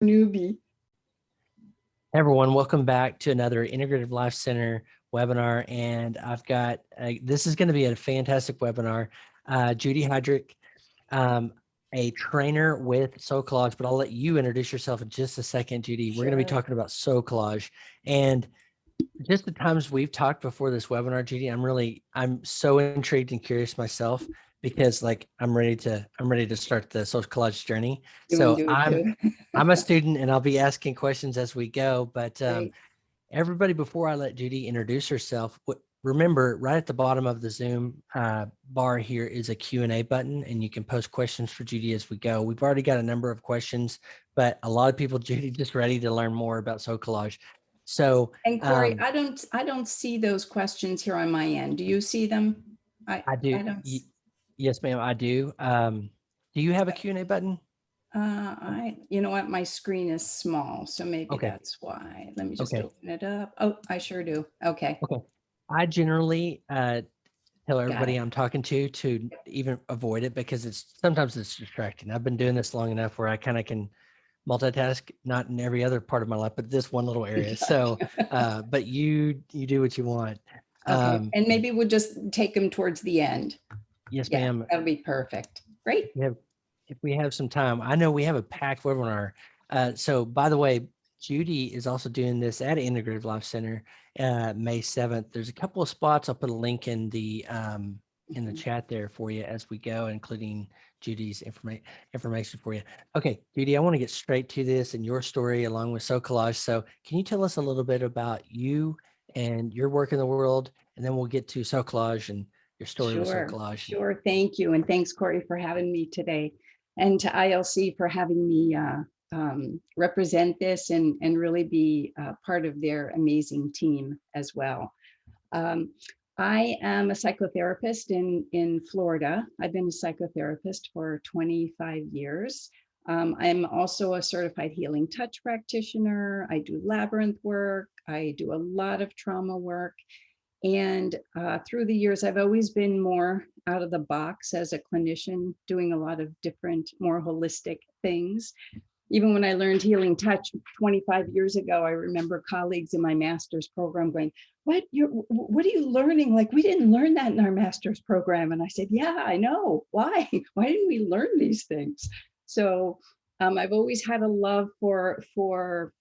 newbie. Hey everyone, welcome back to another Integrative Life Center webinar. And I've got, this is going to be a fantastic webinar. Judy Heydrich, a trainer with SoulCollage, but I'll let you introduce yourself in just a second, Judy. We're going to be talking about SoulCollage. And just the times we've talked before this webinar, Judy, I'm so intrigued and curious myself because I'm ready to start the SoulCollage journey. So I'm a student and I'll be asking questions as we go, but everybody, before I let Judy introduce herself, remember right at the bottom of the Zoom bar here is a Q&A button, and you can post questions for Judy as we go. We've already got a number of questions, but a lot of people, Judy, just ready to learn more about SoulCollage. So, and Corey, I don't see those questions here on my end. Do you see them? I do. Yes, ma'am, I do. Do you have a Q&A button? You know what? My screen is small, so maybe that's why. Let me just open it up. Oh, I sure do. Okay. I generally tell everybody I'm talking to even avoid it because sometimes it's distracting. I've been doing this long enough where I kind of can multitask, not in every other part of my life, but this one little area. So, but you do what you want. Okay, and maybe we'll just take them towards the end. Yes, ma'am. That'll be perfect. Great. If we have some time, I know we have a packed webinar. So by the way, Judy is also doing this at Integrative Life Center, May 7th. There's a couple of spots. I'll put a link in the chat there for you as we go, including Judy's information for you. Okay, Judy, I want to get straight to this and your story along with SoulCollage. So can you tell us a little bit about you and your work in the world, and then we'll get to SoulCollage and your story with SoulCollage. Sure. Thank you. And thanks, Corey, for having me today, and to ILC for having me represent this and really be part of their amazing team as well. I am a psychotherapist in Florida. I've been a psychotherapist for 25 years. I'm also a certified healing touch practitioner. I do labyrinth work. I do a lot of trauma work. And through the years, I've always been more out of the box as a clinician, doing a lot of different, more holistic things. Even when I learned healing touch 25 years ago, I remember colleagues in my master's program going, what are you learning? Like, we didn't learn that in our master's program. And I said, yeah, I know. Why? Why didn't we learn these things? So I've always had a love for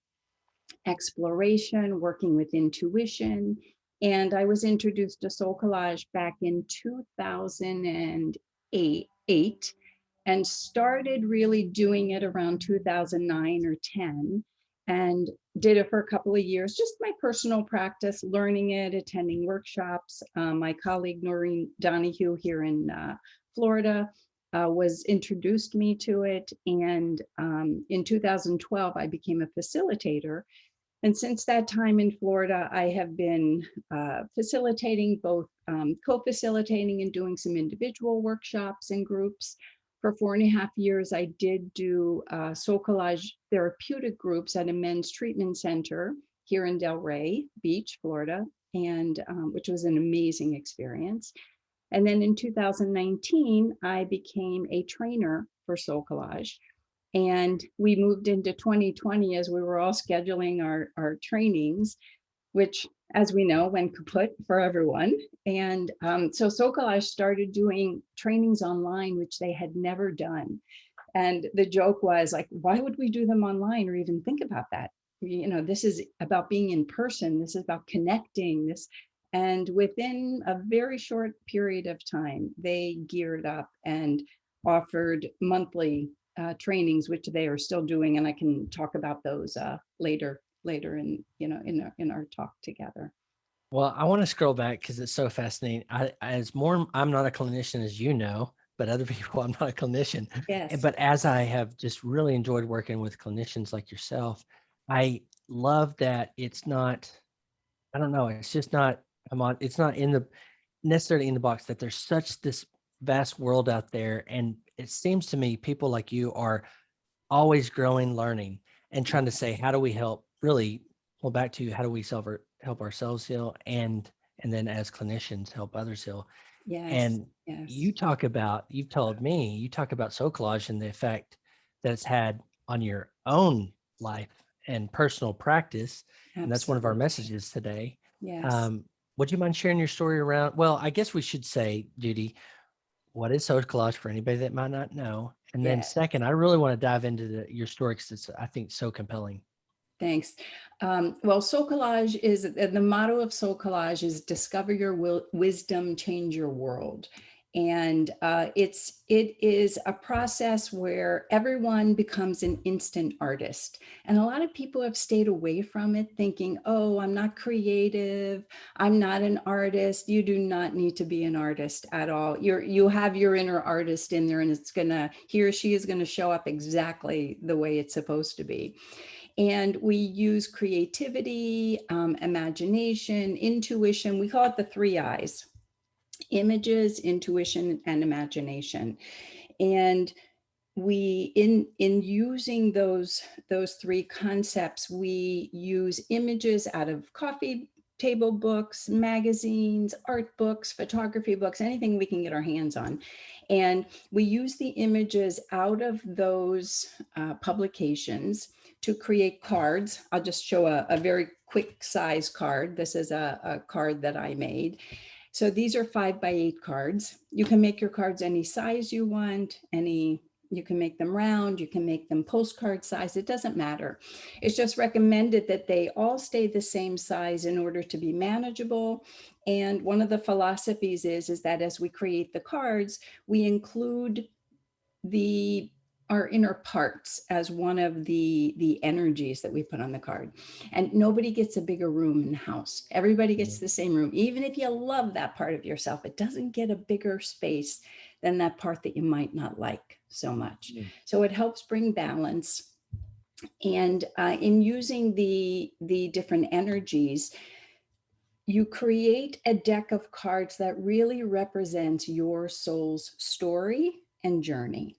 exploration, working with intuition. And I was introduced to SoulCollage back in 2008 and started really doing it around 2009 or 10, and did it for a couple of years, just my personal practice, learning it, attending workshops. My colleague Noreen Donahue here in Florida was introduced me to it. And in 2012, I became a facilitator. And since that time in Florida, I have been facilitating, both co-facilitating and doing some individual workshops and groups. For 4.5 years, I did do SoulCollage therapeutic groups at a men's treatment center here in Delray Beach, Florida, and which was an amazing experience. And then in 2019, I became a trainer for SoulCollage. And we moved into 2020 as we were all scheduling our trainings, which, as we know, went kaput for everyone. And so SoulCollage started doing trainings online, which they had never done. And the joke was like, why would we do them online or even think about that? You know, this is about being in person. This is about connecting this. And within a very short period of time, they geared up and offered monthly trainings, which they are still doing, and I can talk about those later in our talk together. Well, I want to scroll back because it's so fascinating. I'm not a clinician, as you know, but other people, I'm not a clinician. Yes. But as I have just really enjoyed working with clinicians like yourself, I love that it's not, I don't know, it's just not, it's not necessarily in the box, that there's such this vast world out there. And it seems to me people like you are always growing, learning, and trying to say, how do we help, really, well, back to how do we help ourselves heal, and then as clinicians help others heal. Yes. And you've told me, you talk about SoulCollage and the effect that it's had on your own life and personal practice. And that's one of our Absolutely. messages today. Yes. Would you mind sharing your story around? Well, I guess we should say, Judy, what is SoulCollage for anybody that might not know? And then Yes. second, I really want to dive into your story because it's, I think, so compelling. Thanks. Well, Soul Collage is the motto of Soul Collage is discover your wisdom, change your world. And it is a process where everyone becomes an instant artist. And a lot of people have stayed away from it thinking, oh, I'm not creative. I'm not an artist. You do not need to be an artist at all. You have your inner artist in there, and he or she is gonna show up exactly the way it's supposed to be. And we use creativity, imagination, intuition. We call it the 3 I's: images, intuition, and imagination. And we in using those 3 concepts, we use images out of coffee table books, magazines, art books, photography books, anything we can get our hands on. And we use the images out of those publications to create cards. I'll just show a very quick size card. This is a card that I made. So these are 5x8 cards. You can make your cards any size you want, you can make them round, you can make them postcard size, it doesn't matter. It's just recommended that they all stay the same size in order to be manageable. And one of the philosophies is that as we create the cards, we include the our inner parts as one of the energies that we put on the card. And nobody gets a bigger room in the house. Everybody gets the same room. Even if you love that part of yourself, it doesn't get a bigger space than that part that you might not like so much. So it helps bring balance. And in using the different energies, you create a deck of cards that really represents your soul's story and journey.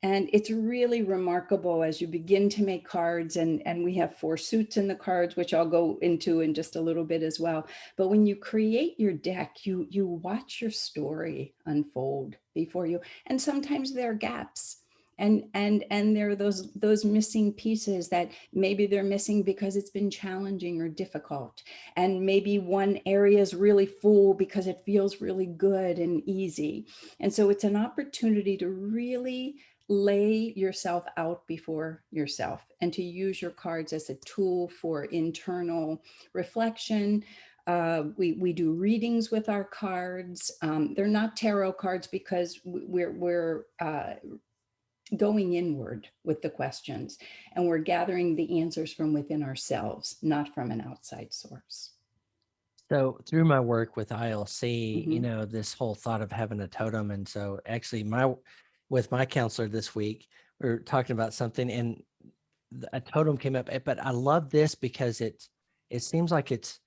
And it's really remarkable as you begin to make cards, and we have 4 suits in the cards, which I'll go into in just a little bit as well. But when you create your deck, you watch your story unfold before you. And sometimes there are gaps. And there are those missing pieces that maybe they're missing because it's been challenging or difficult. And maybe one area is really full because it feels really good and easy. And so it's an opportunity to really lay yourself out before yourself and to use your cards as a tool for internal reflection. We do readings with our cards. They're not tarot cards because we're going inward with the questions, and we're gathering the answers from within ourselves, not from an outside source. So through my work with ILC, Mm-hmm. this whole thought of having a totem. And so actually with my counselor this week, we were talking about something and a totem came up, but I love this because it seems like it's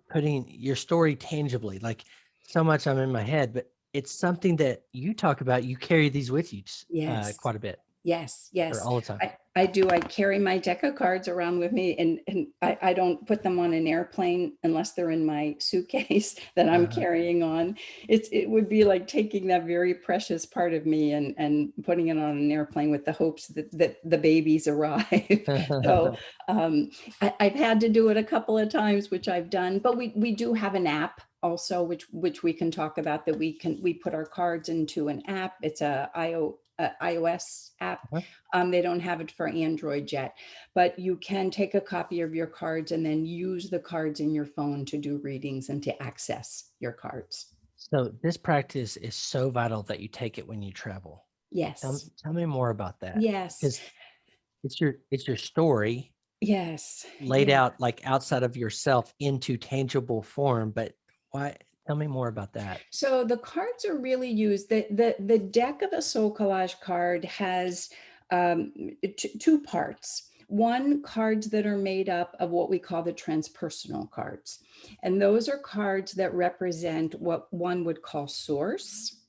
putting your story tangibly, like so much I'm in my head, but it's something that you talk about. You carry these with you Yes. quite a bit Yes, or yes, all the time. I do. I carry my deck of cards around with me, and I don't put them on an airplane unless they're in my suitcase that I'm Uh, carrying on. It would be like taking that very precious part of me and putting it on an airplane with the hopes that the babies arrive. So I've had to do it a couple of times, which I've done, but we do have an app also, which we can talk about, that we put our cards into an app. It's a iOS app. They don't have it for Android yet, but you can take a copy of your cards and then use the cards in your phone to do readings and to access your cards. so this practice is so vital that you take it when you travel. Yes, Tell me more about that yes, because it's your story yes, laid yeah. out like outside of yourself into tangible form. But why? Tell me more about that. So the cards are really used. The deck of a Soul Collage card has 2 parts. One, cards that are made up of what we call the transpersonal cards. And those are cards that represent what one would call source,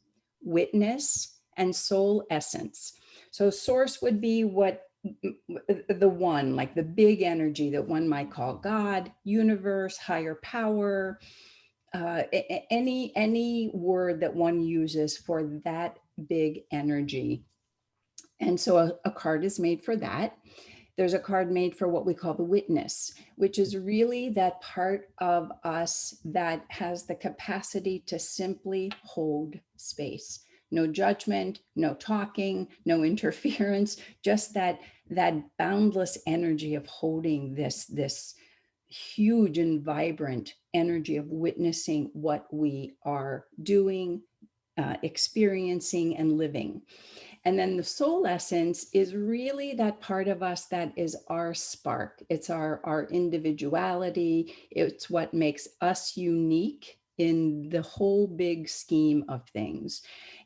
witness, and soul essence. So source would be what the one, like the big energy that one might call God, universe, higher power, any word that one uses for that big energy. And so a card is made for that. There's a card made for what we call the witness, which is really that part of us that has the capacity to simply hold space. No judgment, no talking, no interference, just that boundless energy of holding this huge and vibrant energy of witnessing what we are doing, experiencing, and living. And then the soul essence is really that part of us that is our spark. It's our individuality. It's what makes us unique in the whole big scheme of things.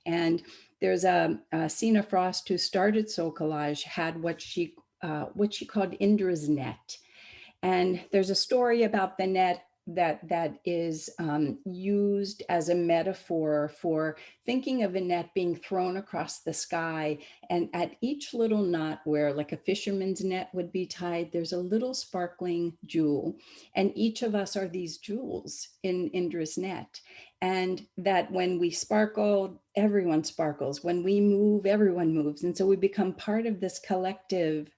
And there's a Sina Frost, who started SoulCollage, had what she called Indra's net. And there's a story about the net that is used as a metaphor for thinking of a net being thrown across the sky. And at each little knot, where like a fisherman's net would be tied, there's a little sparkling jewel. And each of us are these jewels in Indra's net. And that when we sparkle, everyone sparkles. When we move, everyone moves. And so we become part of this collective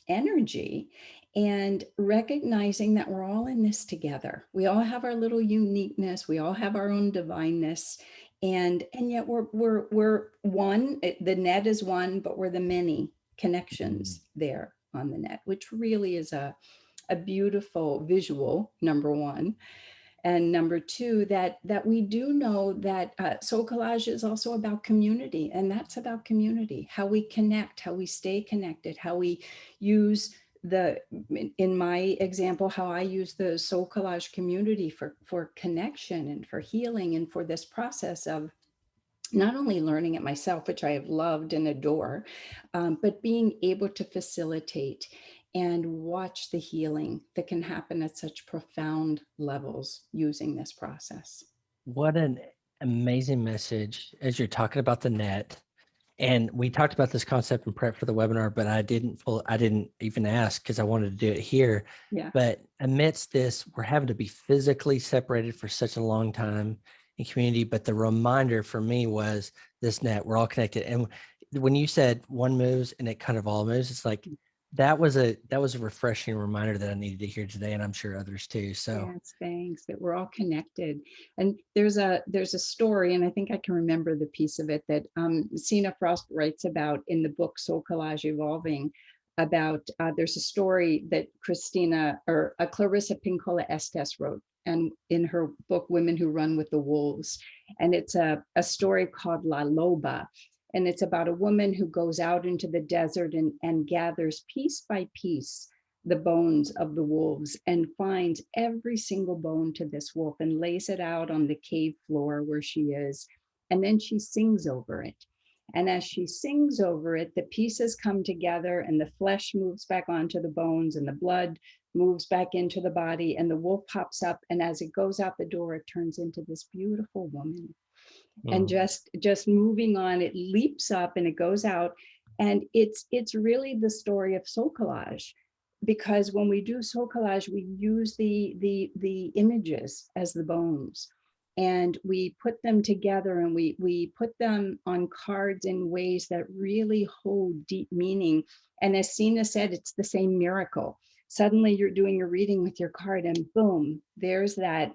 energy, and recognizing that we're all in this together. We all have our little uniqueness. We all have our own divineness, and yet we're one. The net is one, but we're the many connections there on the net, which really is a beautiful visual, number one. And number two, that we do know that SoulCollage is also about community, and that's about community, how we connect, how we stay connected, how we use in my example, how I use the SoulCollage community for connection and for healing, and for this process of not only learning it myself, which I have loved and adore, but being able to facilitate and watch the healing that can happen at such profound levels using this process. What an amazing message as you're talking about the net. And we talked about this concept in prep for the webinar, but I didn't even ask because I wanted to do it here. Yeah. But amidst this, we're having to be physically separated for such a long time in community. But the reminder for me was this net, we're all connected. And when you said one moves and it kind of all moves, it's like, that was a refreshing reminder that I needed to hear today, and I'm sure others too. So yes, thanks, that we're all connected. And there's a story, and I think I can remember the piece of it, that Sina Frost writes about in the book SoulCollage Evolving, about there's a story that Clarissa Pinkola Estes wrote, and in her book Women Who Run with the Wolves. And it's a story called La Loba. And it's about a woman who goes out into the desert and gathers piece by piece the bones of the wolves, and finds every single bone to this wolf and lays it out on the cave floor where she is. And then she sings over it. And as she sings over it, the pieces come together, and the flesh moves back onto the bones, and the blood moves back into the body, and the wolf pops up. And as it goes out the door, it turns into this beautiful woman. And just moving on, it leaps up and it goes out. And it's really the story of SoulCollage, because when we do SoulCollage, we use the images as the bones, and we put them together, and we put them on cards in ways that really hold deep meaning. And as Sina said, it's the same miracle. Suddenly you're doing a reading with your card, and boom, there's that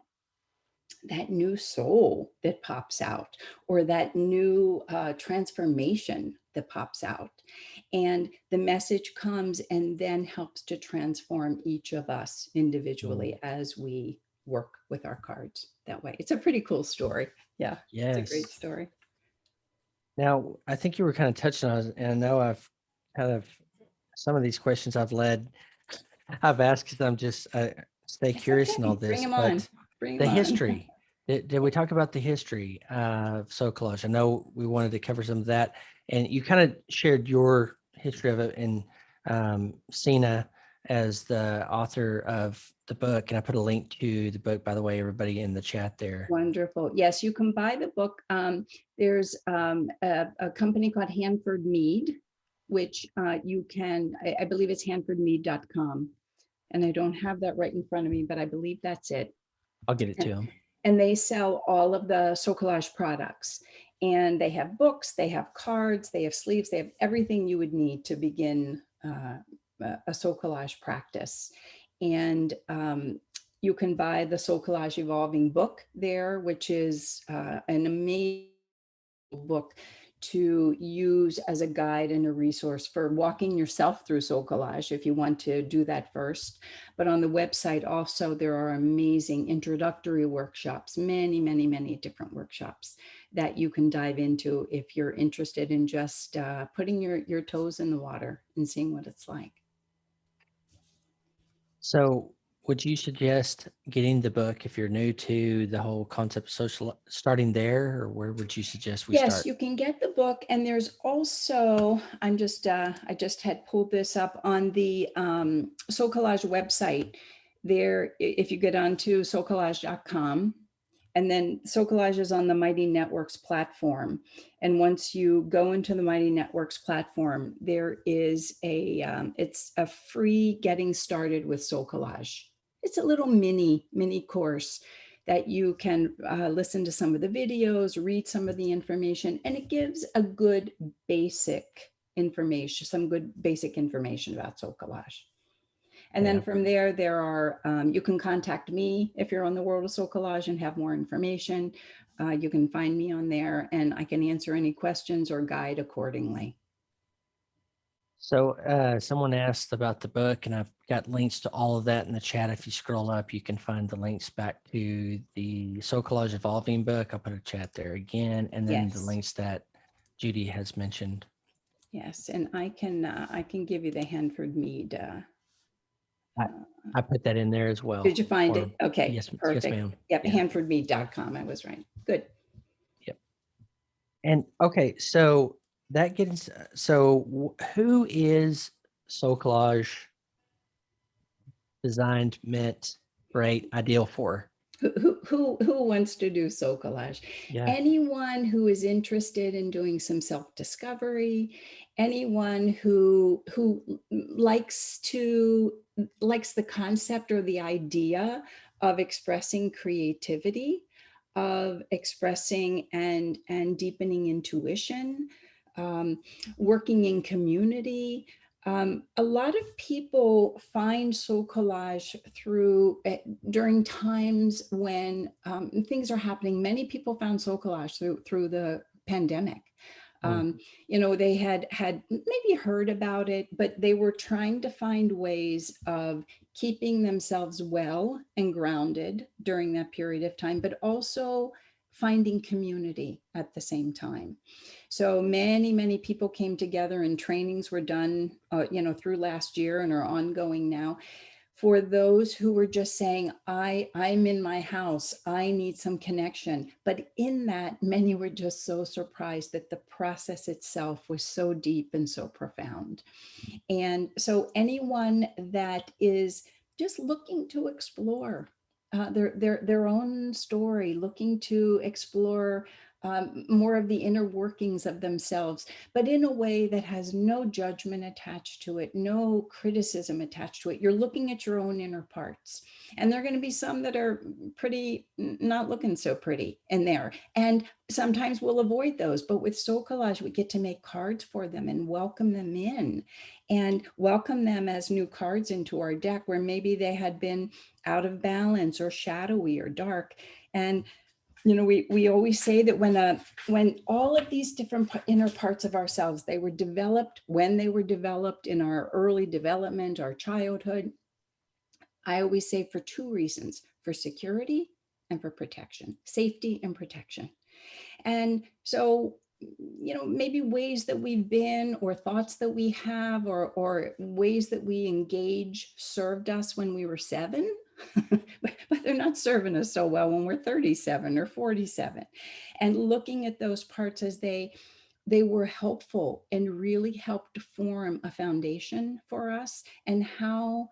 new soul that pops out, or that new transformation that pops out. And the message comes and then helps to transform each of us individually as we work with our cards that way. It's a pretty cool story. Yeah, yes, it's a great story. Now, I think you were kind of touching on it, and I know I've kind of, some of these questions I've asked because I'm just stay curious Okay, in all bring this, them but on. Bring the them on. history. Did we talk about the history of SoulCollage? I know we wanted to cover some of that, and you kind of shared your history of it in Sina as the author of the book, and I put a link to the book, by the way, everybody in the chat there. Wonderful. Yes, you can buy the book. There's a company called Hanford Mead, which you can, I believe it's hanfordmead.com. And I don't have that right in front of me, but I believe that's it. I'll get it to them. And they sell all of the SoulCollage products. And they have books, they have cards, they have sleeves, they have everything you would need to begin a SoulCollage practice. And you can buy the SoulCollage Evolving book there, which is an amazing book to use as a guide and a resource for walking yourself through Soul Collage if you want to do that first. But on the website also, there are amazing introductory workshops, many, many, many different workshops that you can dive into if you're interested in just putting your toes in the water and seeing what it's like. So would you suggest getting the book if you're new to the whole concept of social, starting there, or where would you suggest we Yes, start? you can get the book, and there's also, I just had pulled this up on the Soul Collage website. There, if you get onto soulcollage.com, and then Soul Collage is on the Mighty Networks platform. And once you go into the Mighty Networks platform, there is it's a free getting started with Soul Collage. It's a little mini course that you can listen to some of the videos, read some of the information, and it gives a good basic information, some good basic information about Soul Collage. And then Yeah. from there, you can contact me if you're on the World of Soul Collage and have more information. You can find me on there and I can answer any questions or guide accordingly. So someone asked about the book, and I've got links to all of that in the chat. If you scroll up, you can find the links back to the Soul Collage Evolving book. I'll put a chat there again, and then the Yes. links that Judy has mentioned. Yes. And I can give you the Hanford Mead. I, I put that in there as well. Did you find Or it? Okay, yes, perfect. ma'am. Yep, Yeah. hanfordmead.com. I was right. Good. Yep. And okay, so that gets who is Soul Collage designed, meant, right, ideal for? Who wants to do Soul Collage? Yeah. Anyone who is interested in doing some self-discovery, anyone who likes the concept or the idea of expressing creativity, of expressing and deepening intuition, um, working in community. A lot of people find Soul Collage during times when things are happening. Many people found Soul Collage through the pandemic. Mm. They had maybe heard about it, but they were trying to find ways of keeping themselves well and grounded during that period of time, but also finding community at the same time. So many people came together and trainings were done, through last year and are ongoing now for those who were just saying, I'm in my house, I need some connection. But in that, many were just so surprised that the process itself was so deep and so profound. And so anyone that is just looking to explore their own story, looking to explore more of the inner workings of themselves, but in a way that has no judgment attached to it, no criticism attached to it. You're looking at your own inner parts. And there are going to be some that are pretty, not looking so pretty in there. And sometimes we'll avoid those. But with Soul Collage, we get to make cards for them and welcome them in and welcome them as new cards into our deck where maybe they had been out of balance or shadowy or dark. And we always say that when all of these different inner parts of ourselves, they were developed when they were developed in our early development, our childhood. I always say for two reasons: for security and for protection, safety and protection. And so, maybe ways that we've been or thoughts that we have or ways that we engage served us when we were 7, but they're not serving us so well when we're 37 or 47. And looking at those parts as they were helpful and really helped form a foundation for us and how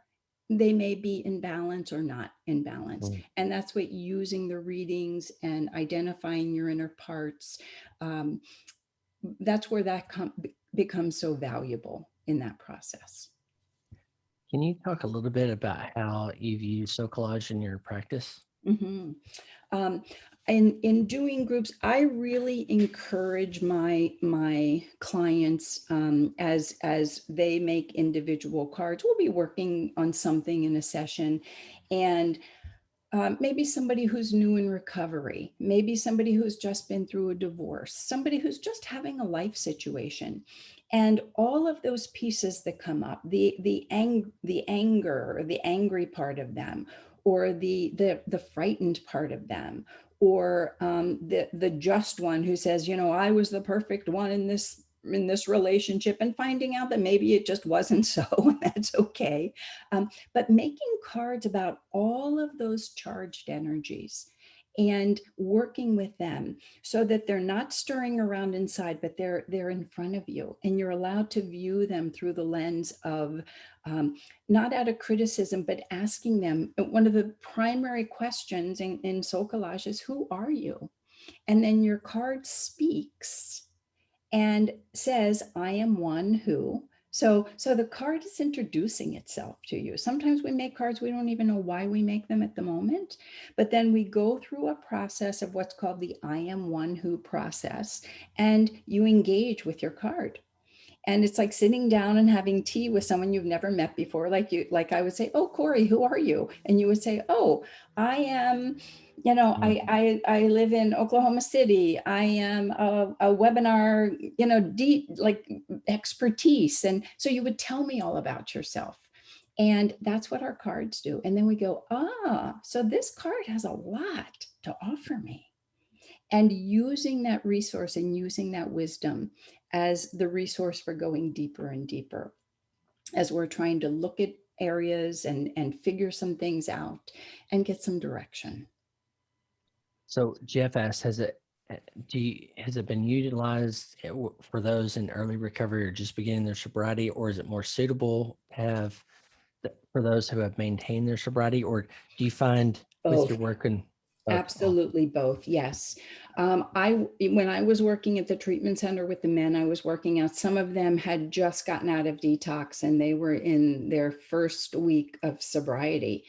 they may be in balance or not in balance. Mm. And that's what using the readings and identifying your inner parts, um, that's where that becomes so valuable in that process. Can you talk a little bit about how you've used Soul Collage in your practice? Mm-hmm. In doing groups, I really encourage my clients, as they make individual cards. We'll be working on something in a session, and maybe somebody who's new in recovery, maybe somebody who's just been through a divorce, somebody who's just having a life situation. And all of those pieces that come up, the anger, or the angry part of them, or the frightened part of them, or the just one who says, I was the perfect one in this relationship, and finding out that maybe it just wasn't so, and that's okay. But making cards about all of those charged energies and working with them so that they're not stirring around inside, but they're in front of you, and you're allowed to view them through the lens of, not out of criticism, but asking them. One of the primary questions in Soul Collage is, who are you? And then your card speaks and says, I am one who. So the card is introducing itself to you. Sometimes we make cards, we don't even know why we make them at the moment, but then we go through a process of what's called the I am one who process, and you engage with your card. And it's like sitting down and having tea with someone you've never met before. Like I would say, oh, Corey, who are you? And you would say, oh, I am, I live in Oklahoma City. I am a webinar, deep, like, expertise. And so you would tell me all about yourself. And that's what our cards do. And then we go, so this card has a lot to offer me. And using that resource and using that wisdom as the resource for going deeper and deeper, as we're trying to look at areas and figure some things out and get some direction. So Jeff asked, has it been utilized for those in early recovery or just beginning their sobriety, or is it more suitable to have for those who have maintained their sobriety, or do you find with your Both. work and both? Absolutely both. Yes. When I was working at the treatment center with the men I was working out, some of them had just gotten out of detox and they were in their first week of sobriety,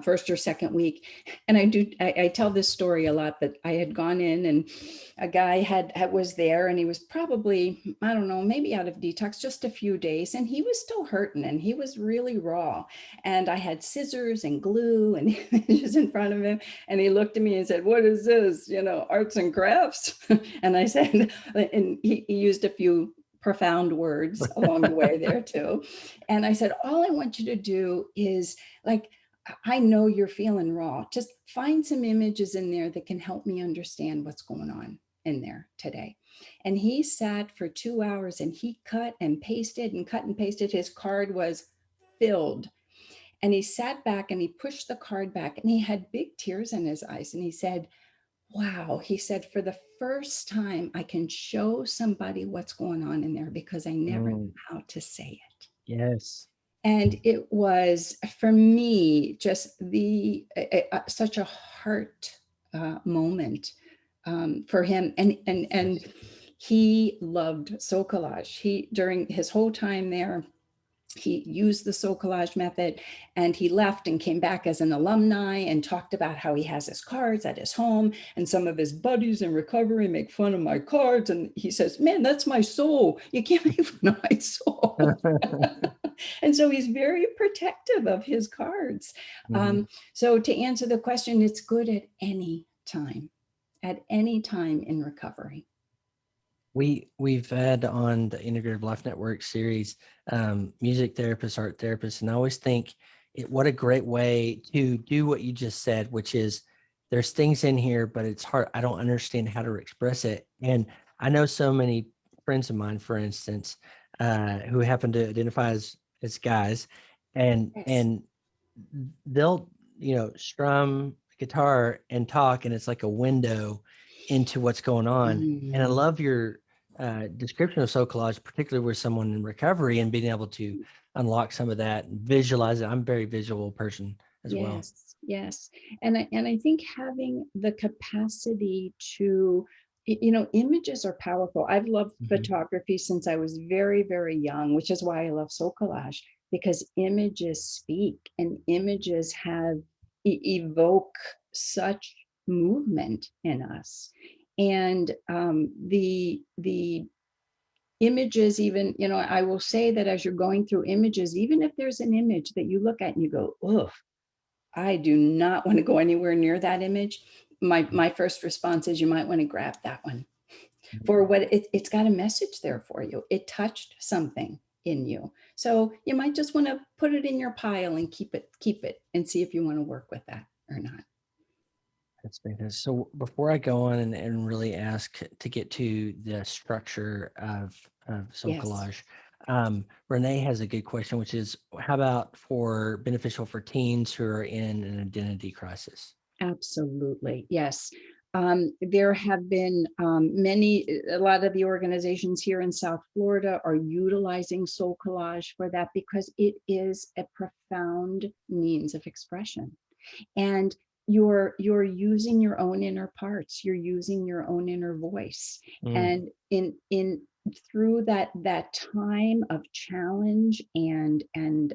first or second week. And I tell this story a lot, but I had gone in and a guy was there, and he was probably, I don't know, maybe out of detox just a few days, and he was still hurting and he was really raw. And I had scissors and glue and just in front of him. And he looked at me and said, what is this? Arts and crafts? And I said, and he used a few profound words along the way there too. And I said, all I want you to do is, like, I know you're feeling raw. Just find some images in there that can help me understand what's going on in there today. And he sat for 2 hours and he cut and pasted and cut and pasted. His card was filled. And he sat back and he pushed the card back and he had big tears in his eyes. And he said, wow, he said, for the first time, I can show somebody what's going on in there, because I never knew how to say it. Yes. And it was, for me, just such a heart moment for him. And he loved Soul Collage. He, during his whole time there, he used the SoulCollage method, and he left and came back as an alumni and talked about how he has his cards at his home, and some of his buddies in recovery make fun of my cards. And he says, man, that's my soul. You can't make fun of my soul. And so he's very protective of his cards. So to answer the question, it's good at any time in recovery. We've had on the Integrative Life Network series, music therapists, art therapists, and I always think what a great way to do what you just said, which is there's things in here, but it's hard. I don't understand how to express it. And I know so many friends of mine, for instance, who happen to identify as guys, and Yes. they'll strum guitar and talk, and it's like a window into what's going on. And I love your description of Soul Collage, particularly with someone in recovery and being able to unlock some of that and visualize it. I'm a very visual person as well. Yes. And I think having the capacity to, images are powerful. I've loved photography since I was very, very young, which is why I love Soul Collage, because images speak, and images have evoke such movement in us. And the images, even, I will say that as you're going through images, even if there's an image that you look at and you go, oh, I do not want to go anywhere near that image, my first response is, you might want to grab that one for what it's got a message there for you. It touched something in you. So you might just want to put it in your pile and keep it and see if you want to work with that or not. That's fantastic. So before I go on and really ask to get to the structure of Soul Yes. Collage, Renee has a good question, which is, how about for beneficial for teens who are in an identity crisis? Absolutely. Yes. There have been a lot of the organizations here in South Florida are utilizing Soul Collage for that, because it is a profound means of expression. And you're using your own inner parts, you're using your own inner voice. And in through that time of challenge and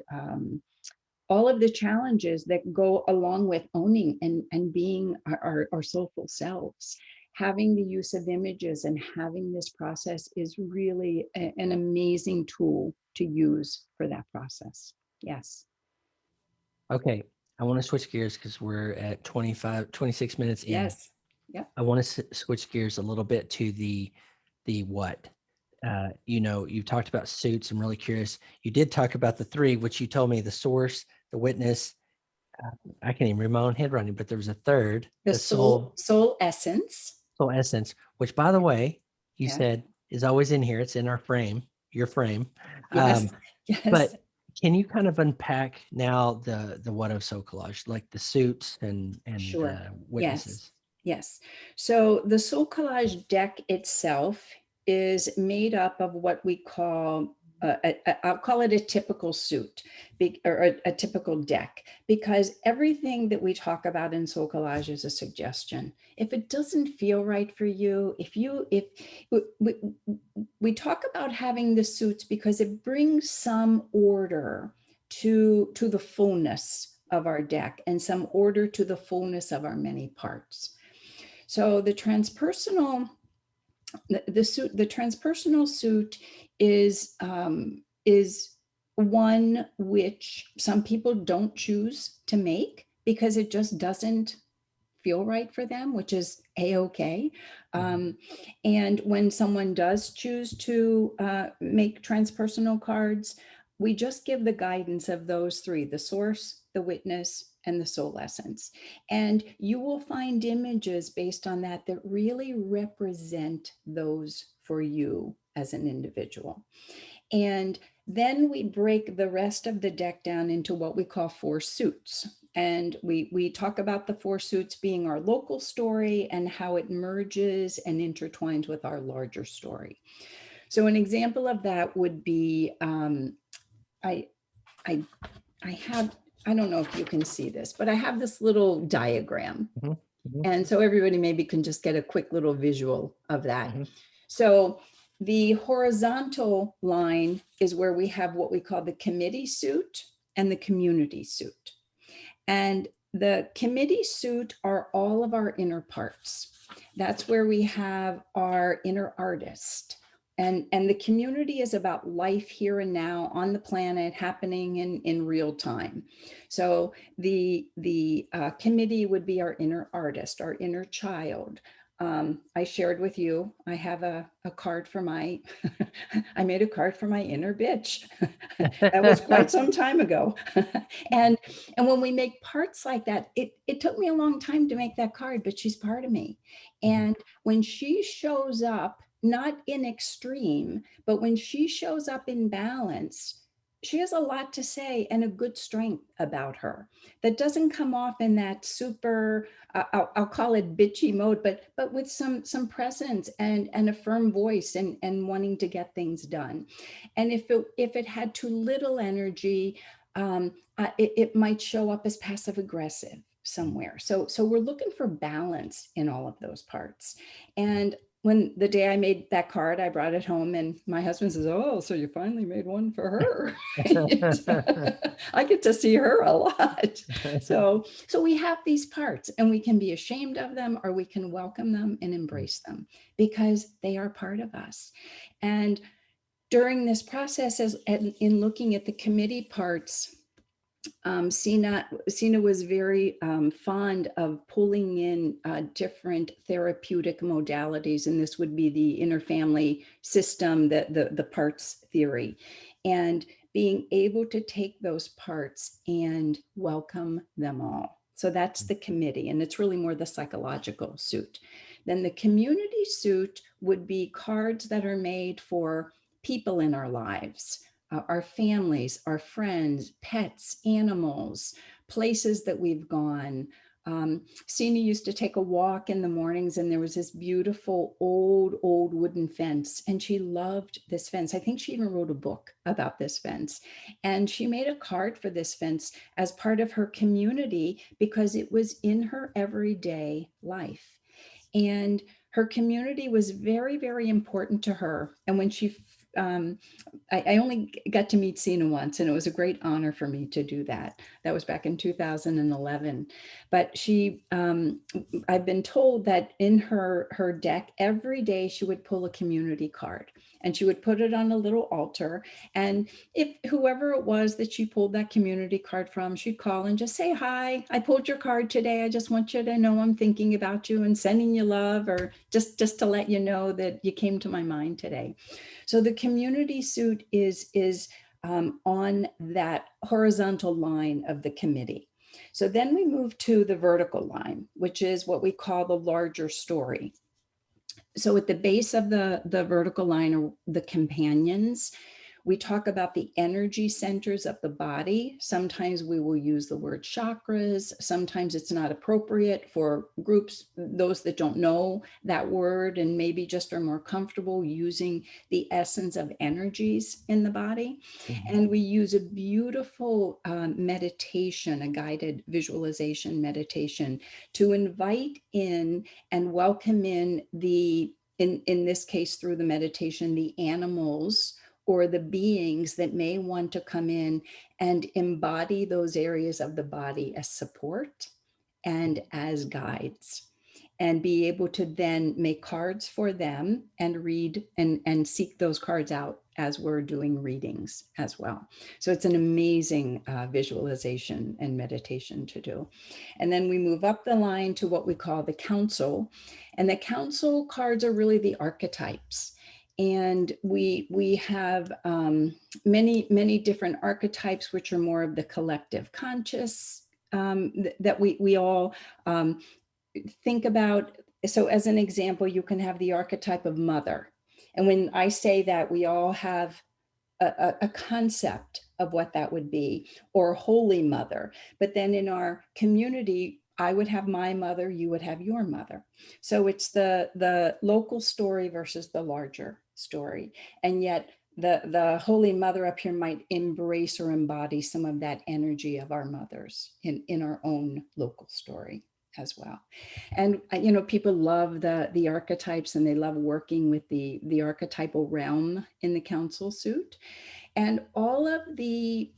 all of the challenges that go along with owning and being our soulful selves, having the use of images and having this process is really an amazing tool to use for that process. Yes. Okay. I want to switch gears because we're at 26 minutes in. Yes. Yep. I want to switch gears a little bit to the what. You talked about suits. I'm really curious. You did talk about the three, which you told me: the source, the witness. I can't even remember my own handwriting, but there was a third, The the soul essence. essence, which, by the way, you Yeah. said is always in here. It's in our frame, your frame. Yes. Yes. But can you kind of unpack now the what of Soul Collage, like the suits and Sure. witnesses? Yes. So the SoulCollage deck itself is made up of what we call, I'll call it a typical suit, or a typical deck, because everything that we talk about in SoulCollage is a suggestion. If it doesn't feel right for you, if we talk about having the suits because it brings some order to the fullness of our deck and some order to the fullness of our many parts. So the transpersonal, the transpersonal suit is one which some people don't choose to make because it just doesn't feel right for them, which is a-okay. And when someone does choose to make transpersonal cards, we just give the guidance of those three: the source, the witness, and the soul essence. And you will find images based on that that really represent those for you as an individual. And then we break the rest of the deck down into what we call 4 suits. And we talk about the 4 suits being our local story and how it merges and intertwines with our larger story. So an example of that would be, I have, I don't know if you can see this, but I have this little diagram. And so everybody maybe can just get a quick little visual of that. So the horizontal line is where we have what we call the committee suit and the community suit. And the committee suit are all of our inner parts. That's where we have our inner artist. And the community is about life here and now on the planet, happening in real time. So the committee would be our inner artist, our inner child. I shared with you, I have a card for my, I made a card for my inner bitch. That was quite some time ago. and when we make parts like that, it took me a long time to make that card, but she's part of me. And when she shows up, not in extreme, but when she shows up in balance, she has a lot to say and a good strength about her that doesn't come off in that super, I'll call it bitchy mode, but with some presence and a firm voice and wanting to get things done. And if it had too little energy, it might show up as passive aggressive somewhere. So we're looking for balance in all of those parts. And when the day I made that card, I brought it home and my husband says, "Oh, so you finally made one for her." I get to see her a lot. So we have these parts and we can be ashamed of them or we can welcome them and embrace them because they are part of us. And during this process, as in looking at the committee parts, Sina was very fond of pulling in different therapeutic modalities, and this would be the interfamily system, the parts theory, and being able to take those parts and welcome them all. So that's the committee, and it's really more the psychological suit. Then the community suit would be cards that are made for people in our lives, our families, our friends, pets, animals, places that we've gone. Sina used to take a walk in the mornings and there was this beautiful old wooden fence and she loved this fence. I think she even wrote a book about this fence. And she made a card for this fence as part of her community because it was in her everyday life. And her community was very, very important to her. And when she I only got to meet Sina once, and it was a great honor for me to do that. That was back in 2011. But I've been told that in her deck, every day she would pull a community card and she would put it on a little altar. And if whoever it was that she pulled that community card from, she'd call and just say, "Hi, I pulled your card today. I just want you to know I'm thinking about you and sending you love," or just to let you know that you came to my mind today. So the community suit is on that horizontal line of the committee. So then we move to the vertical line, which is what we call the larger story. So at the base of the vertical line are the companions. We talk about the energy centers of the body. Sometimes we will use the word chakras. Sometimes it's not appropriate for groups, those that don't know that word and maybe just are more comfortable using the essence of energies in the body. Mm-hmm. And we use a beautiful meditation, a guided visualization meditation to invite in and welcome in in this case through the meditation, the animals or the beings that may want to come in and embody those areas of the body as support and as guides, and be able to then make cards for them and read and seek those cards out as we're doing readings as well. So it's an amazing visualization and meditation to do. And then we move up the line to what we call the council. And the council cards are really the archetypes. And we have many different archetypes, which are more of the collective conscious that we all think about. So as an example, you can have the archetype of mother. And when I say that, we all have a concept of what that would be, or holy mother. But then in our community, I would have my mother, you would have your mother. So it's the local story versus the larger story. And yet the Holy Mother up here might embrace or embody some of that energy of our mothers in our own local story as well. And people love the archetypes and they love working with the archetypal realm in the council suit. And all of the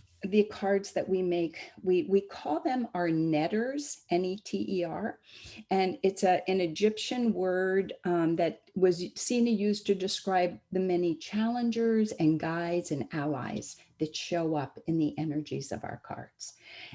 cards that we make, we call them our netters, N-E-T-E-R. And it's an Egyptian word that was Sina used to describe the many challengers and guides and allies that show up in the energies of our cards.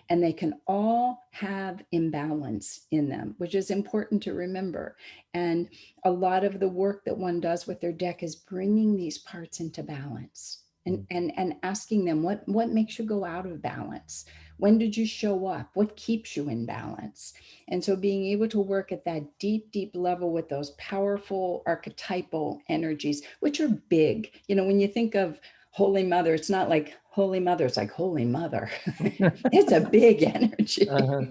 And they can all have imbalance in them, which is important to remember. And a lot of the work that one does with their deck is bringing these parts into balance. And asking them what makes you go out of balance? When did you show up? What keeps you in balance? And so being able to work at that deep level with those powerful archetypal energies, which are big. When you think of Holy Mother, it's not like Holy Mother, it's like Holy Mother. It's a big energy. Uh-huh.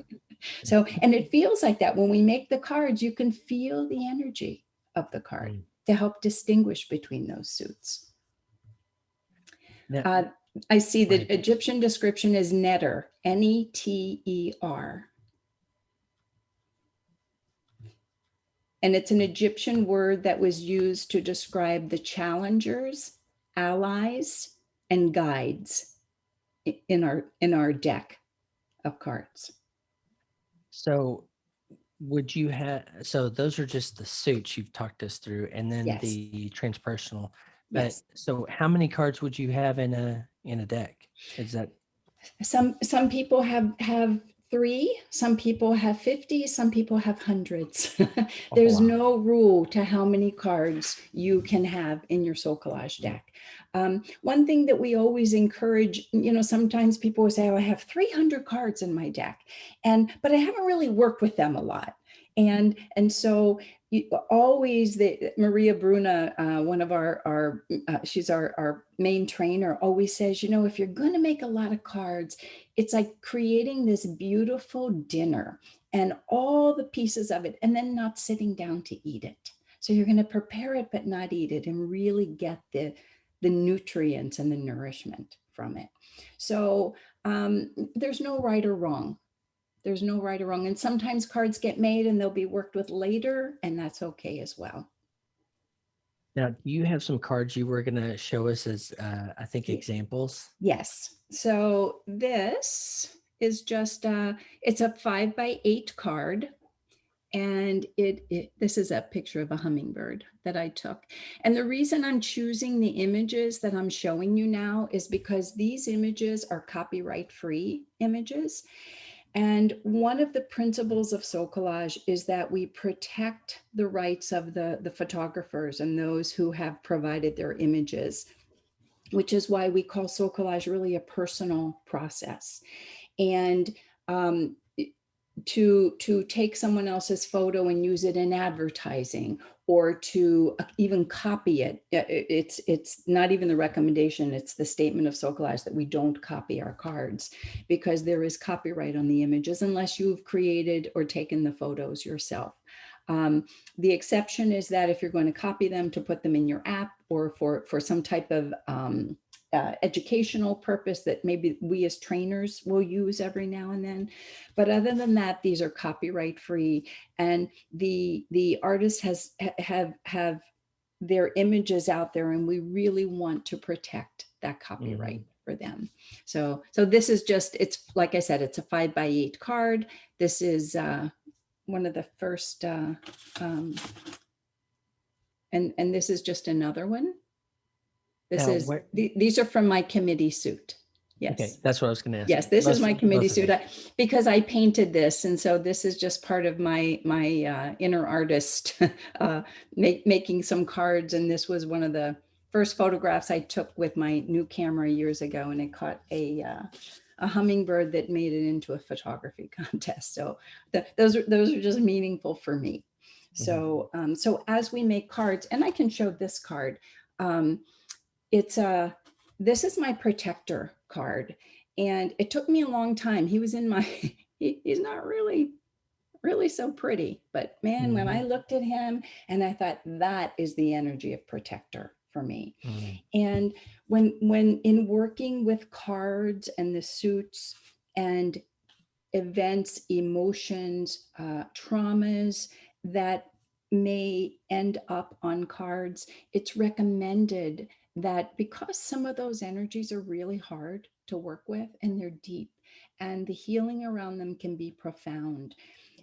So, and it feels like that when we make the cards, you can feel the energy of the card to help distinguish between those suits. I see the Egyptian description is netter, N-E-T-E-R. And it's an Egyptian word that was used to describe the challengers, allies, and guides in our deck of cards. So would you have, so those are just the suits you've talked us through, and then Yes. the transpersonal. But Yes. so how many cards would you have in a deck? Is that Some people have 3, some people have 50, some people have hundreds. a There's lot? no rule to how many cards you can have in your Soul Collage deck. One thing that we always encourage, sometimes people will say, oh, I have 300 cards in my deck, but I haven't really worked with them a lot. And so always Maria Bruna, one of she's our main trainer, always says, if you're going to make a lot of cards, it's like creating this beautiful dinner and all the pieces of it, and then not sitting down to eat it. So you're going to prepare it, but not eat it, and really get the nutrients and the nourishment from it. So there's no right or wrong. There's no right or wrong. And sometimes cards get made and they'll be worked with later, and that's okay as well. Now, do you have some cards you were going to show us as, I think, examples? Yes. So this is just, it's a 5x8 card. And this is a picture of a hummingbird that I took. And the reason I'm choosing the images that I'm showing you now is because these images are copyright-free images. And one of the principles of Soul Collage is that we protect the rights of the photographers and those who have provided their images, which is why we call Soul Collage really a personal process. And to take someone else's photo and use it in advertising, or to even copy it, it's not even the recommendation, it's the statement of Soul Collage that we don't copy our cards, because there is copyright on the images unless you've created or taken the photos yourself. The exception is that if you're going to copy them to put them in your app, or for some type of educational purpose that maybe we as trainers will use every now and then. But other than that, these are copyright free, and the artist have their images out there, and we really want to protect that copyright for them. So this is just, it's like I said, it's a 5x8 card. This is one of the first, and this is just another one. This is, these are from my committee suit. Yes. Okay, that's what I was going to ask. Yes, this is my committee suit, because I painted this, and so this is just part of my inner artist making some cards. And this was one of the first photographs I took with my new camera years ago, and it caught a hummingbird that made it into a photography contest. So those are just meaningful for me. So so as we make cards, and I can show this card. This is my protector card, and it took me a long time. He was in my, he's not really so pretty, but man, when I looked at him and I thought, that is the energy of protector for me. And when in working with cards and the suits and events, emotions, traumas that may end up on cards, it's recommended that, because some of those energies are really hard to work with and they're deep, and the healing around them can be profound,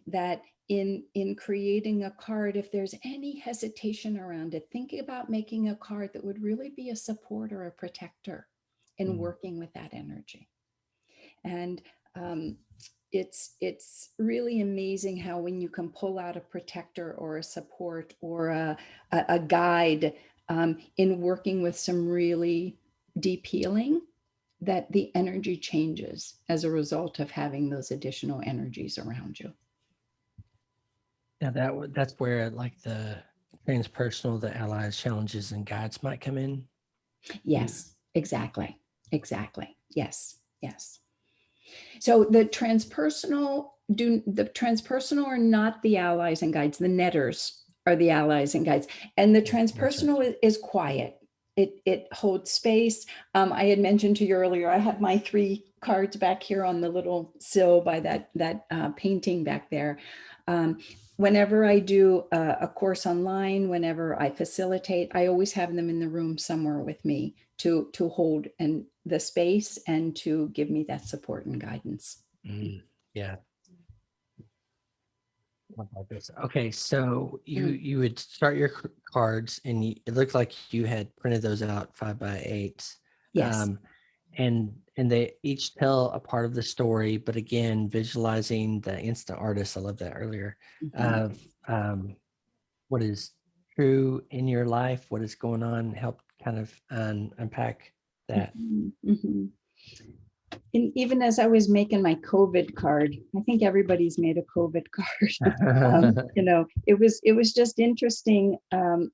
that in creating a card, if there's any hesitation around it, think about making a card that would really be a support or a protector in working with that energy. And it's really amazing how, when you can pull out a protector or a support or a guide in working with some really deep healing, that the energy changes as a result of having those additional energies around you. Yeah, that's where like the transpersonal, the allies, challenges, and guides might come in. Yes, exactly. Yes. So the transpersonal are not the allies and guides. The netters are the allies and guides. And the transpersonal is quiet. it holds space. I had mentioned to you earlier, I have my 3 cards back here on the little sill by that painting back there. Whenever I do a course online, whenever I facilitate, I always have them in the room somewhere with me to hold and the space and to give me that support and guidance. Yeah. About this. Okay, so you would start your cards, and it looked like you had printed those out 5x8s. Yes. And they each tell a part of the story, but again, visualizing the instant artist. I love that earlier of what is true in your life, what is going on. Help kind of unpack that. And even as I was making my COVID card, I think everybody's made a COVID card. It was just interesting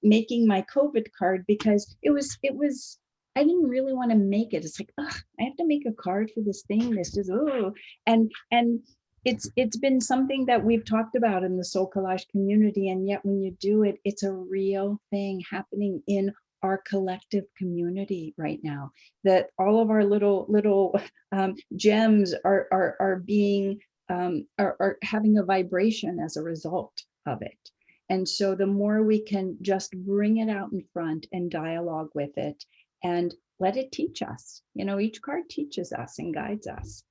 making my COVID card because it was I didn't really want to make it. It's like, I have to make a card for this thing. This is and it's been something that we've talked about in the SoulCollage community, and yet when you do it, it's a real thing happening in our collective community right now. That all of our little gems are being are having a vibration as a result of it. And so the more we can just bring it out in front and dialogue with it and let it teach us, each card teaches us and guides us.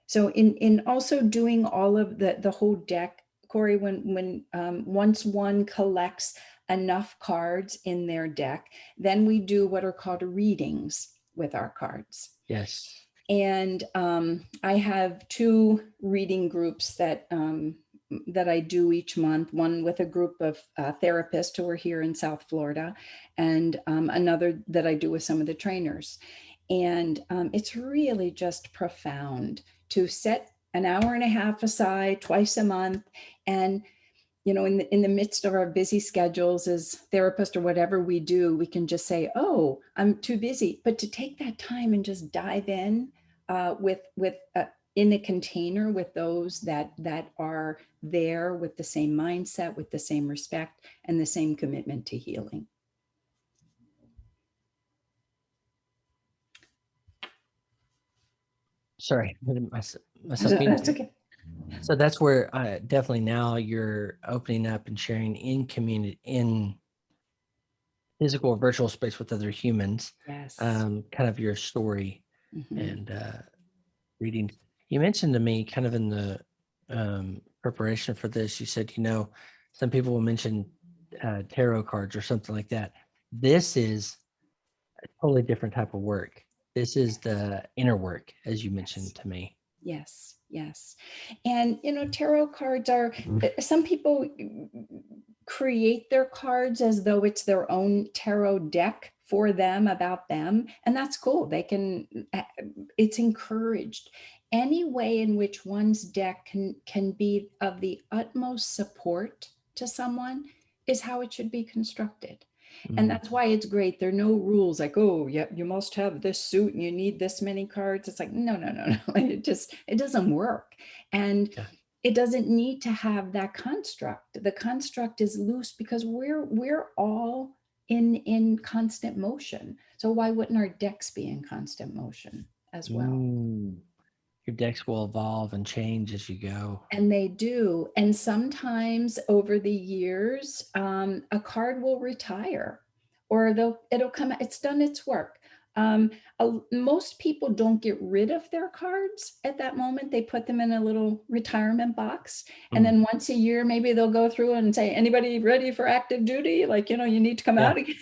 So in also doing all of the whole deck, Corey, when once one collects enough cards in their deck, then we do what are called readings with our cards. Yes. And I have 2 reading groups that I do each month, one with a group of therapists who are here in South Florida, and another that I do with some of the trainers. And it's really just profound to set an hour and a half aside twice a month. And, in the midst of our busy schedules as therapists or whatever we do, we can just say, oh, I'm too busy. But to take that time and just dive in with in a container with those that are there with the same mindset, with the same respect, and the same commitment to healing. Sorry, myself. That's okay. So that's where definitely now you're opening up and sharing in community, in physical or virtual space with other humans. Yes. Kind of your story and reading. You mentioned to me kind of in the preparation for this, you said, some people will mention tarot cards or something like that. This is a totally different type of work. This is the inner work, as you mentioned to me. Yes, yes. And, tarot cards are, some people create their cards as though it's their own tarot deck for them, about them. And that's cool. It's encouraged. Any way in which one's deck can be of the utmost support to someone is how it should be constructed. And that's why it's great. There are no rules like, oh, yeah, you must have this suit and you need this many cards. It's like, no. It doesn't work. And it doesn't need to have that construct. The construct is loose because we're all in constant motion. So why wouldn't our decks be in constant motion as well? Your decks will evolve and change as you go. And they do. And sometimes over the years, a card will retire or it'll come, it's done its work. Most people don't get rid of their cards at that moment. They put them in a little retirement box. And then once a year, maybe they'll go through and say, anybody ready for active duty? Like, you need to come out again.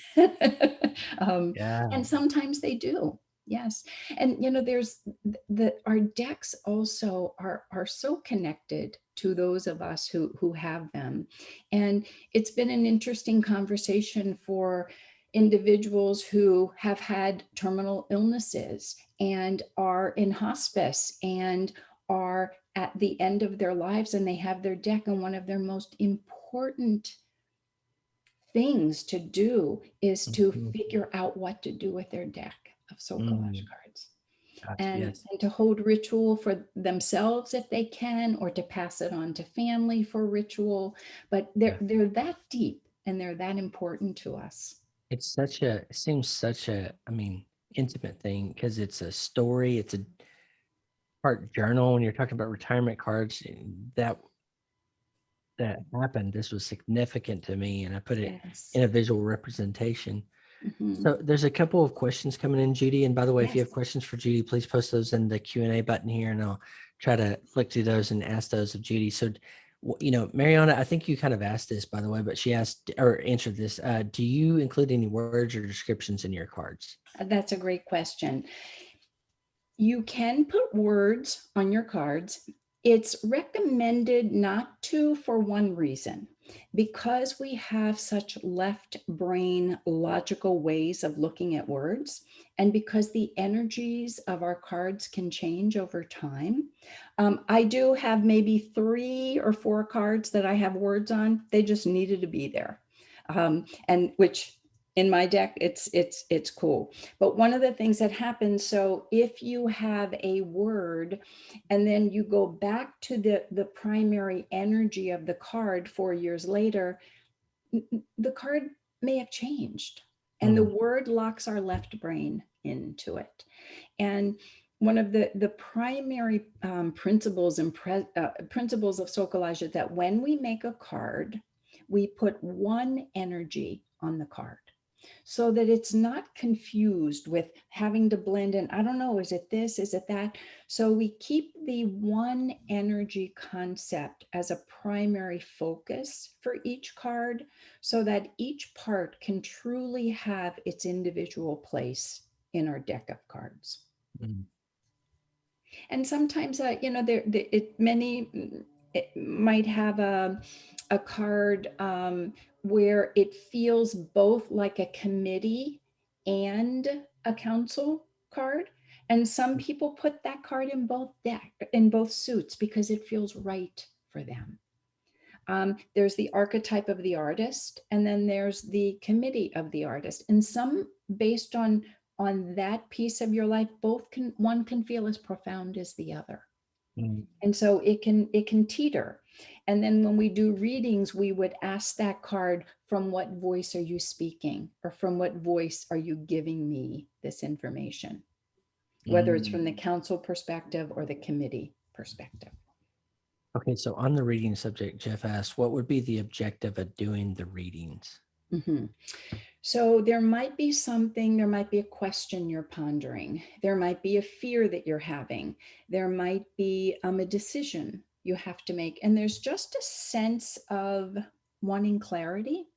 And sometimes they do. Yes. And, there's our decks also are so connected to those of us who have them. And it's been an interesting conversation for individuals who have had terminal illnesses and are in hospice and are at the end of their lives, and they have their deck, and one of their most important things to do is to figure out what to do with their deck of SoulCollage cards. And to hold ritual for themselves if they can, or to pass it on to family for ritual. But they're that deep and they're that important to us. it seems such a, I mean, intimate thing because it's a story, it's a part journal. When you're talking about retirement cards, that happened, this was significant to me, and I put it Yes. in a visual representation. Mhm. So there's a couple of questions coming in, Judy. And by the way, if you Yes. have questions for Judy, please post those in the Q&A button here, and I'll try to look through those and ask those of Judy. So, Mariana, I think you kind of asked this, by the way, but she asked or answered this. Do you include any words or descriptions in your cards? That's a great question. You can put words on your cards. It's recommended not to for one reason. Because we have such left brain logical ways of looking at words, and because the energies of our cards can change over time. I do have maybe 3 or 4 cards that I have words on. They just needed to be there. And which in my deck, it's cool. But one of the things that happens, so if you have a word and then you go back to the primary energy of the card 4 years later, the card may have changed, and the Mm, word locks our left brain into it. And one of the primary principles and principles of SoulCollage is that when we make a card, we put one energy on the card so that it's not confused with having to blend in. I don't know, is it this? Is it that? So we keep the one energy concept as a primary focus for each card so that each part can truly have its individual place in our deck of cards. mm, And sometimes, it might have a card where it feels both like a committee and a council card. And some people put that card in both suits because it feels right for them. There's the archetype of the artist, and then there's the committee of the artist. And some, based on that piece of your life, one can feel as profound as the other. mm, And so it can teeter. And then when we do readings, we would ask that card, from what voice are you speaking, or from what voice are you giving me this information, whether it's mm. from the council perspective or the committee perspective. Okay, so on the reading subject, Jeff asked, what would be the objective of doing the readings? Mhm. So there might be a question you're pondering. There might be a fear that you're having. There might be a decision you have to make. And there's just a sense of wanting clarity.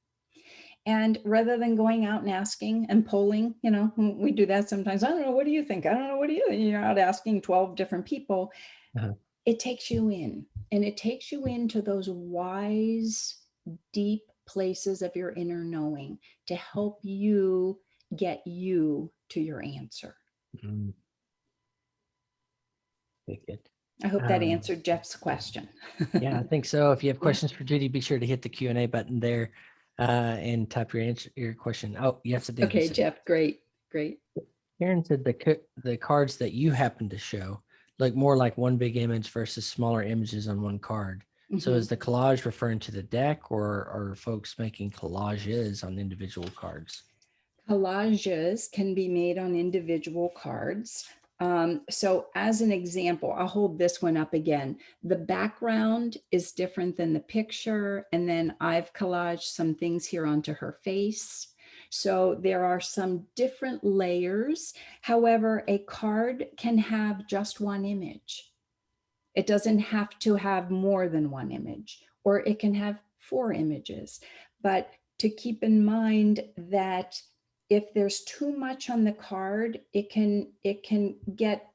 And rather than going out and asking and polling, we do that sometimes. I don't know, what do you think? I don't know, what do you think? You're out asking 12 different people. Uh-huh. It takes you in, and it takes you into those wise, deep places of your inner knowing to help you get you to your answer. Mm, okay, good. I hope that Um, answered Jeff's question. Yeah, I think so. If you have Yeah. questions for Judy, be sure to hit the Q&A button there and type your question. Oh, yes, it did. You Okay, said Jeff, great, great. Karen said the cards that you happen to show look more like one big image versus smaller images on one card. So Mhm. is the collage referring to the deck, or are folks making collages on individual cards? Collages can be made on individual cards. So as an example, I'll hold this one up again. The background is different than the picture. And then I've collaged some things here onto her face. So there are some different layers. However, a card can have just one image. It doesn't have to have more than one image, or it can have 4 images. But to keep in mind that if there's too much on the card, it can get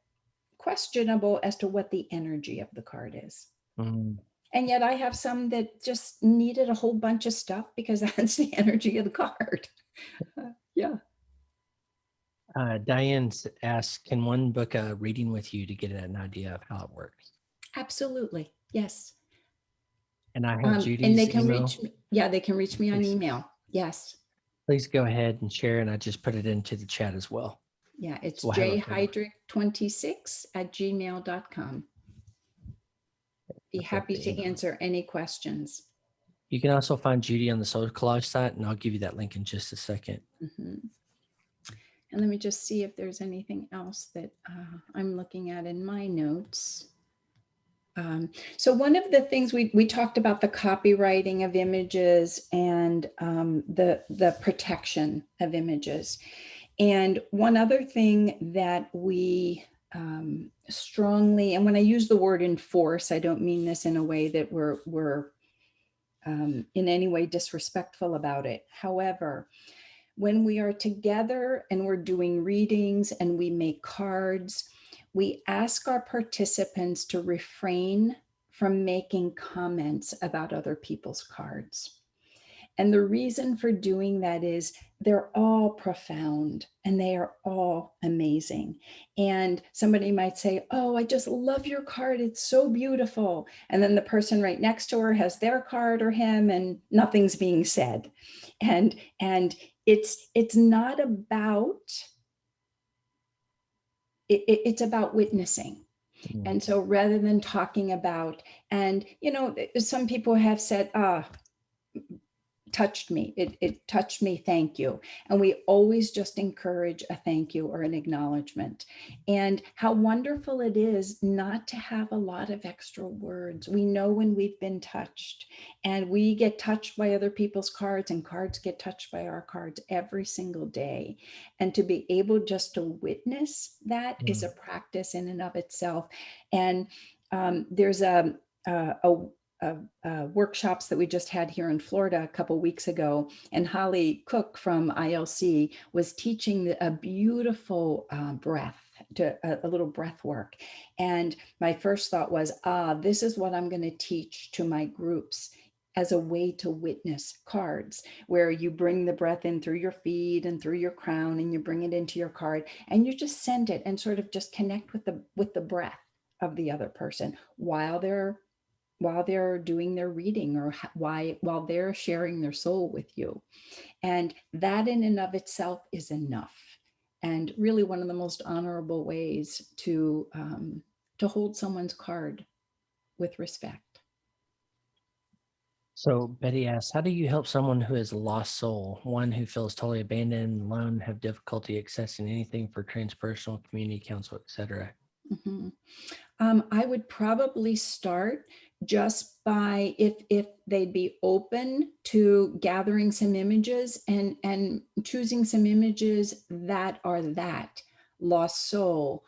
questionable as to what the energy of the card is. Mm. And yet I have some that just needed a whole bunch of stuff because that's the energy of the card. Yeah, Diane asks, can one book a reading with you to get an idea of how it works? absolutely. Yes. And I have And they Judy's can email. reach me. Yeah, they can reach me on Please, email. Yes. please go ahead and share, and I just put it into the chat as well. Yeah, it's So we'll have it for everyone. jhydric26@gmail.com. Be That's happy the to email. answer any questions. You can also find Judy on the SoulCollage site, and I'll give you that link in just a second. And let me just see if there's anything else that I'm looking at in my notes. So one of the things we talked about, the copywriting of images and the protection of images. And one other thing that we strongly, and when I use the word enforce, I don't mean this in a way that we're in any way disrespectful about it. However, when we are together and we're doing readings and we make cards, we ask our participants to refrain from making comments about other people's cards. And the reason for doing that is they're all profound and they are all amazing. And somebody might say, "Oh, I just love your card. It's so beautiful." And then the person right next to her has their card or him and nothing's being said. And it's not about it's about witnessing. And so rather than talking about, and some people have said, touched me. It touched me. Thank you. And we always just encourage a thank you or an acknowledgement. And how wonderful it is not to have a lot of extra words. We know when we've been touched, and we get touched by other people's cards, and cards get touched by our cards every single day. And to be able just to witness that is a practice in and of itself. And there's a workshops that we just had here in Florida a couple weeks ago, and Holly Cook from ILC was teaching a beautiful breath, to a little breath work. And my first thought was, this is what I'm going to teach to my groups as a way to witness cards, where you bring the breath in through your feet and through your crown, and you bring it into your card, and you just send it and sort of just connect with the breath of the other person while they're doing their reading, or while they're sharing their soul with you. And that in and of itself is enough, and really one of the most honorable ways to hold someone's card with respect. So Betty asks, how do you help someone who has a lost soul, one who feels totally abandoned, alone, have difficulty accessing anything for transpersonal, community counsel, etc.? I would probably start just by, if they'd be open to gathering some images and choosing some images that are that lost soul,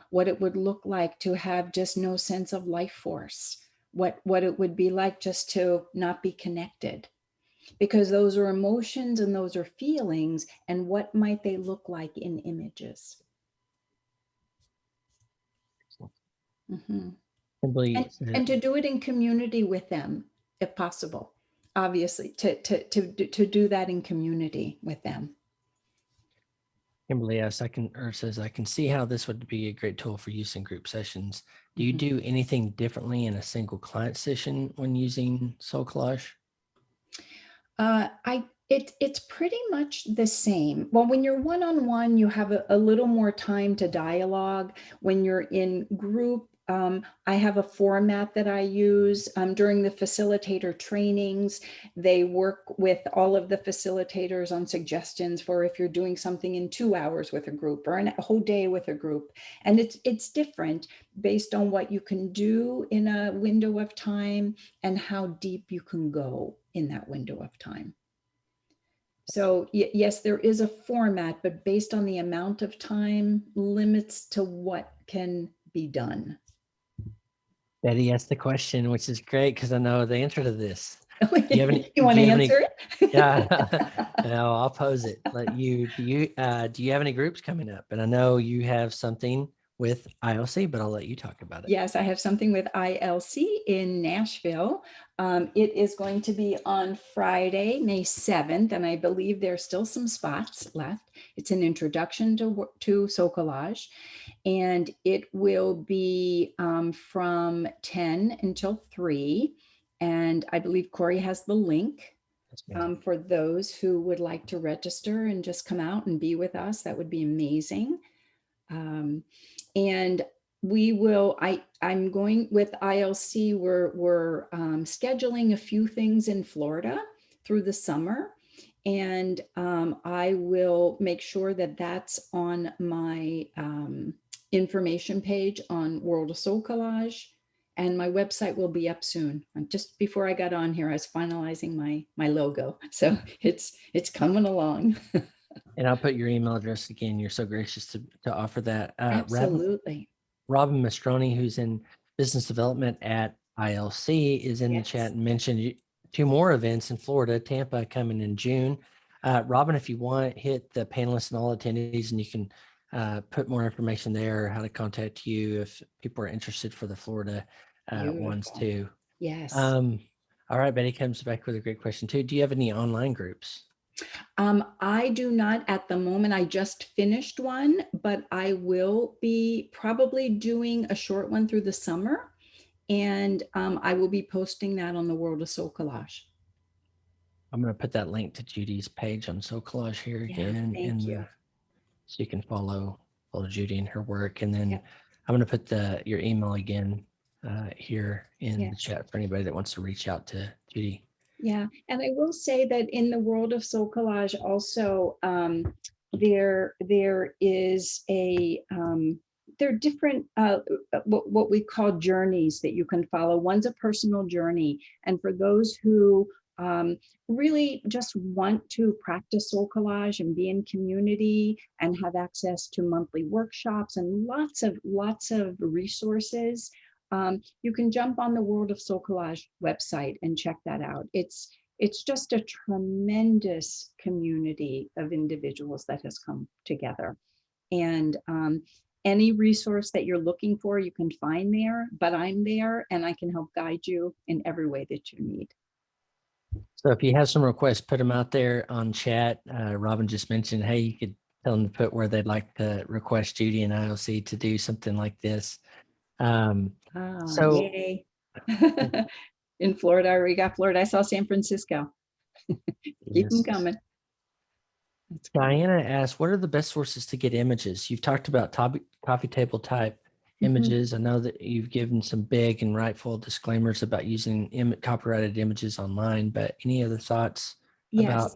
what it would look like to have just no sense of life force, what it would be like just to not be connected, because those are emotions and those are feelings, and what might they look like in images? Mm-hmm. And to do it in community with them, if possible. Obviously, to do that in community with them. Kimberly asks, says, I can see how this would be a great tool for use in group sessions. Do you do anything differently in a single client session when using SoulCollage? It's pretty much the same. Well, when you're one-on-one, you have a little more time to dialogue. When you're in group, I have a format that I use during the facilitator trainings. They work with all of the facilitators on suggestions for if you're doing something in 2 hours with a group or a whole day with a group. And it's different based on what you can do in a window of time and how deep you can go in that window of time. So yes, there is a format, but based on the amount of time, limits to what can be done. Betty asked the question, which is great because I know the answer to this. Do you want to answer it? Yeah, no, I'll pose it. Do you have any groups coming up? And I know you have something with ILC, but I'll let you talk about it. Yes, I have something with ILC in Nashville. It is going to be on Friday, May 7th, and I believe there's still some spots left. It's an introduction to SoulCollage, and it will be from 10 until 3. And I believe Corey has the link for those who would like to register and just come out and be with us. That would be amazing. And we will, I'm going with ILC. We're scheduling a few things in Florida through the summer. And I will make sure that that's on my information page on World of Soul Collage. And my website will be up soon. Just before I got on here, I was finalizing my logo. So it's coming along. And I'll put your email address again. You're so gracious to offer that. Absolutely. Robin Mastroni, who's in business development at ILC, is in the chat Yes. and mentioned 2 more events in Florida, Tampa coming in June. Robin, if you want, hit the panelists and all attendees, and you can put more information there, how to contact you if people are interested for the Florida ones Beautiful. too. Yes. All right, Betty comes back with a great question too. Do you have any online groups? I do not at the moment. I just finished one, but I will be probably doing a short one through the summer. And I will be posting that on the World of Soul Collage. I'm going to put that link to Judy's page on SoulCollage here Yeah, again, thank you. so you can follow Judy and her work. And then Yep. I'm going to put your email again here in the Yes. chat for anybody that wants to reach out to Judy. Yeah, and I will say that in the World of Soul Collage also, there is a there are different what we call journeys that you can follow. One's a personal journey, and for those who really just want to practice soul collage and be in community and have access to monthly workshops and lots of resources, you can jump on the World of Soul Collage website and check that out. It's just a tremendous community of individuals that has come together. And any resource that you're looking for, you can find there, but I'm there and I can help guide you in every way that you need. So if you have some requests, put them out there on chat. Robin just mentioned, hey, you could tell them to put where they'd like to request Judy and IOC to do something like this. So yay. In Florida, we got Florida. I saw San Francisco. Keep them yes. coming. Diana asked, what are the best sources to get images? You've talked about coffee table type images. I know that you've given some big and rightful disclaimers about using copyrighted images online, but any other thoughts about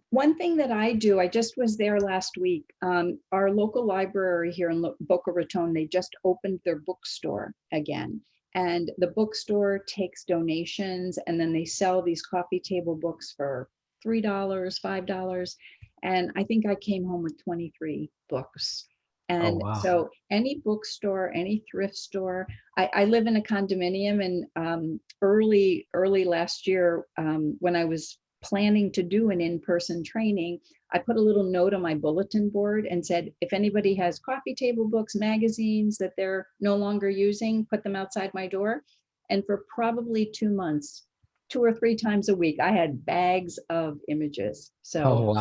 one thing that I do, I just was there last week. Our local library here in Boca Raton, they just opened their bookstore again. And the bookstore takes donations and then they sell these coffee table books for $3, $5. And I think I came home with 23 books. And so any bookstore, any thrift store, I live in a condominium, and early last year, when I was planning to do an in-person training, I put a little note on my bulletin board and said, if anybody has coffee table books, magazines that they're no longer using, put them outside my door. And for probably 2 months, 2 or 3 times a week, I had bags of images. So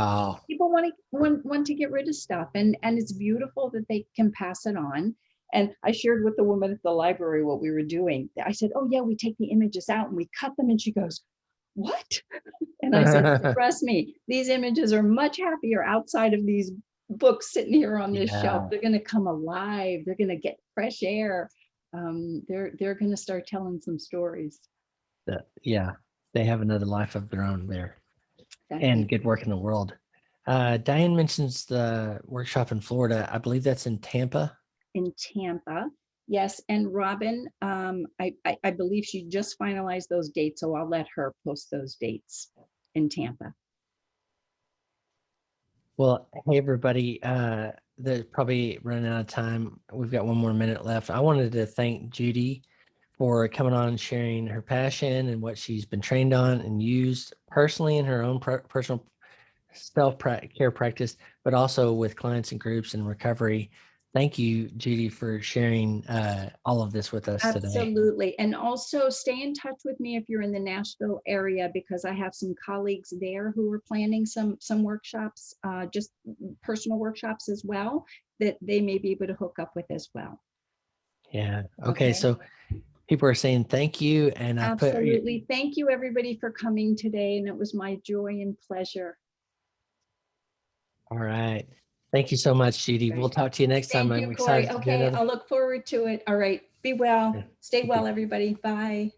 people want to get rid of stuff, and it's beautiful that they can pass it on. And I shared with the woman at the library what we were doing. I said, oh yeah, we take the images out and we cut them. And she goes, what? And I said, trust me, these images are much happier outside of these books sitting here on this shelf. They're going to come alive. They're going to get fresh air. They're going to start telling some stories. They have another life of their own there. And good work in the world. Diane mentions the workshop in Florida. I believe that's in Tampa. In Tampa. Yes, and Robin, I believe she just finalized those dates, so I'll let her post those dates in Tampa. Well, hey, everybody, they're probably running out of time. We've got 1 more minute left. I wanted to thank Judy for coming on and sharing her passion and what she's been trained on and used personally in her own personal self-care practice, but also with clients and groups and recovery. Thank you, Judy, for sharing all of this with us today. Absolutely. And also stay in touch with me if you're in the Nashville area, because I have some colleagues there who are planning some workshops, just personal workshops as well, that they may be able to hook up with as well. Yeah. Okay. So people are saying thank you. And absolutely. Thank you, everybody, for coming today. And it was my joy and pleasure. All right. Thank you so much, Judy. We'll talk to you next time. Thank I'm you, excited Corey. to do Okay, another. I'll look forward to it. All right. Be well. Yeah, Stay thank well, you. everybody. Bye.